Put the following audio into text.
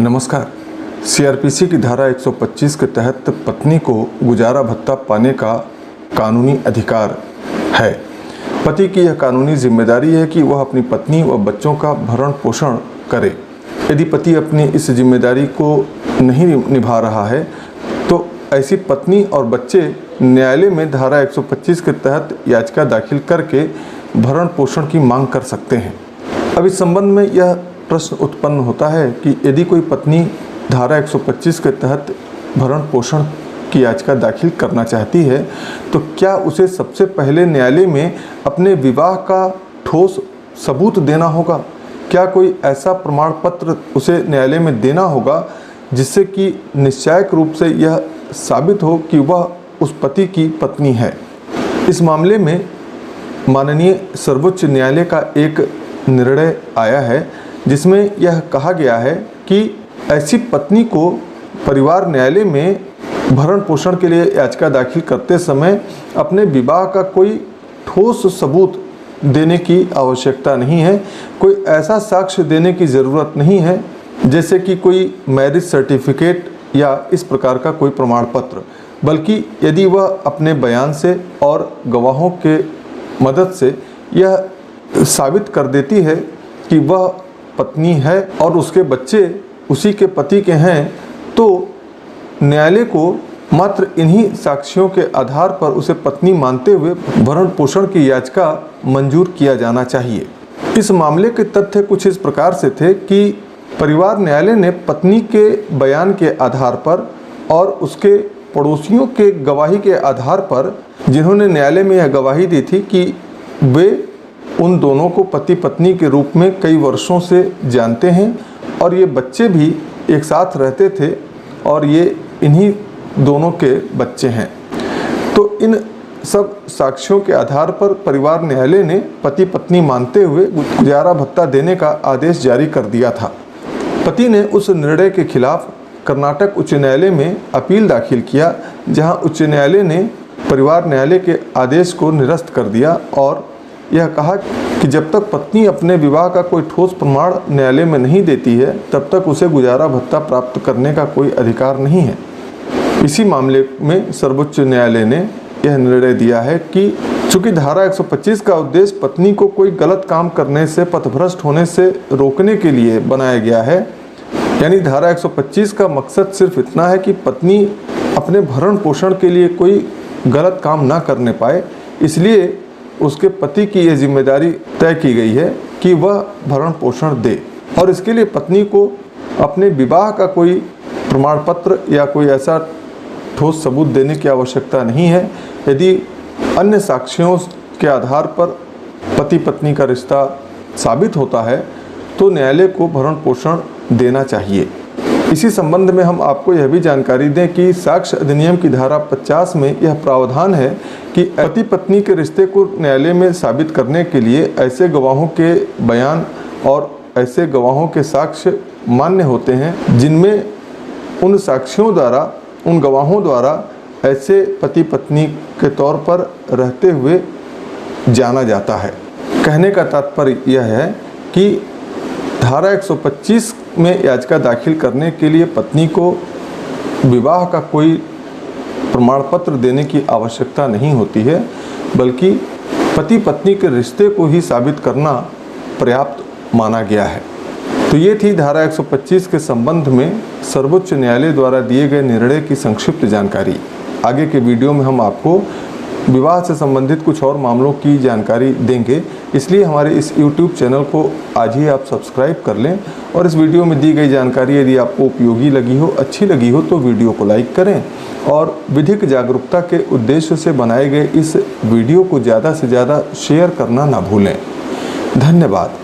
नमस्कार। सीआरपीसी की धारा 125 के तहत पत्नी को गुजारा भत्ता पाने का कानूनी अधिकार है। पति की यह कानूनी जिम्मेदारी है कि वह अपनी पत्नी व बच्चों का भरण पोषण करे। यदि पति अपनी इस जिम्मेदारी को नहीं निभा रहा है तो ऐसी पत्नी और बच्चे न्यायालय में धारा 125 के तहत याचिका दाखिल करके भरण पोषण की मांग कर सकते हैं। अब इस संबंध में यह प्रश्न उत्पन्न होता है कि यदि कोई पत्नी धारा 125 के तहत भरण पोषण की याचिका दाखिल करना चाहती है तो क्या उसे सबसे पहले न्यायालय में अपने विवाह का ठोस सबूत देना होगा? क्या कोई ऐसा प्रमाण पत्र उसे न्यायालय में देना होगा जिससे कि निश्चायक रूप से यह साबित हो कि वह उस पति की पत्नी है? इस मामले में माननीय सर्वोच्च न्यायालय का एक निर्णय आया है जिसमें यह कहा गया है कि ऐसी पत्नी को परिवार न्यायालय में भरण पोषण के लिए याचिका दाखिल करते समय अपने विवाह का कोई ठोस सबूत देने की आवश्यकता नहीं है। कोई ऐसा साक्ष्य देने की ज़रूरत नहीं है जैसे कि कोई मैरिज सर्टिफिकेट या इस प्रकार का कोई प्रमाण पत्र, बल्कि यदि वह अपने बयान से और गवाहों के मदद से यह साबित कर देती है कि वह पत्नी है और उसके बच्चे उसी के पति के हैं तो न्यायालय को मात्र इन्हीं साक्ष्यों के आधार पर उसे पत्नी मानते हुए भरण पोषण की याचिका मंजूर किया जाना चाहिए। इस मामले के तथ्य कुछ इस प्रकार से थे कि परिवार न्यायालय ने पत्नी के बयान के आधार पर और उसके पड़ोसियों के गवाही के आधार पर, जिन्होंने न्यायालय में यह गवाही दी थी कि वे उन दोनों को पति पत्नी के रूप में कई वर्षों से जानते हैं और ये बच्चे भी एक साथ रहते थे और ये इन्हीं दोनों के बच्चे हैं, तो इन सब साक्ष्यों के आधार पर परिवार न्यायालय ने पति पत्नी मानते हुए गुजारा भत्ता देने का आदेश जारी कर दिया था। पति ने उस निर्णय के खिलाफ कर्नाटक उच्च न्यायालय में अपील दाखिल किया, जहां उच्च न्यायालय ने परिवार न्यायालय के आदेश को निरस्त कर दिया और यह कहा कि जब तक पत्नी अपने विवाह का कोई ठोस प्रमाण न्यायालय में नहीं देती है तब तक उसे गुजारा भत्ता प्राप्त करने का कोई अधिकार नहीं है। इसी मामले में सर्वोच्च न्यायालय ने यह निर्णय दिया है कि चूंकि धारा 125 का उद्देश्य पत्नी को कोई गलत काम करने से, पथभ्रष्ट होने से रोकने के लिए बनाया गया है, यानी धारा 125 का मकसद सिर्फ इतना है कि पत्नी अपने भरण पोषण के लिए कोई गलत काम ना करने पाए, इसलिए उसके पति की यह जिम्मेदारी तय की गई है कि वह भरण पोषण दे और इसके लिए पत्नी को अपने विवाह का कोई प्रमाण पत्र या कोई ऐसा ठोस सबूत देने की आवश्यकता नहीं है। यदि अन्य साक्ष्यों के आधार पर पति पत्नी का रिश्ता साबित होता है तो न्यायालय को भरण पोषण देना चाहिए। इसी संबंध में हम आपको यह भी जानकारी दें कि साक्ष्य अधिनियम की धारा 50 में यह प्रावधान है कि पति पत्नी के रिश्ते को न्यायालय में साबित करने के लिए ऐसे गवाहों के बयान और ऐसे गवाहों के साक्ष्य मान्य होते हैं जिनमें उन साक्ष्यों द्वारा, उन गवाहों द्वारा ऐसे पति पत्नी के तौर पर रहते हुए जाना जाता है। कहने का तात्पर्य यह है कि धारा 125 में याचिका दाखिल करने के लिए पत्नी को विवाह का कोई प्रमाण पत्र देने की आवश्यकता नहीं होती है, बल्कि पति पत्नी के रिश्ते को ही साबित करना पर्याप्त माना गया है। तो ये थी धारा 125 के संबंध में सर्वोच्च न्यायालय द्वारा दिए गए निर्णय की संक्षिप्त जानकारी। आगे के वीडियो में हम आपको विवाह से संबंधित कुछ और मामलों की जानकारी देंगे, इसलिए हमारे इस YouTube चैनल को आज ही आप सब्सक्राइब कर लें और इस वीडियो में दी गई जानकारी यदि आपको उपयोगी लगी हो, अच्छी लगी हो तो वीडियो को लाइक करें और विधिक जागरूकता के उद्देश्य से बनाए गए इस वीडियो को ज़्यादा से ज़्यादा शेयर करना ना भूलें। धन्यवाद।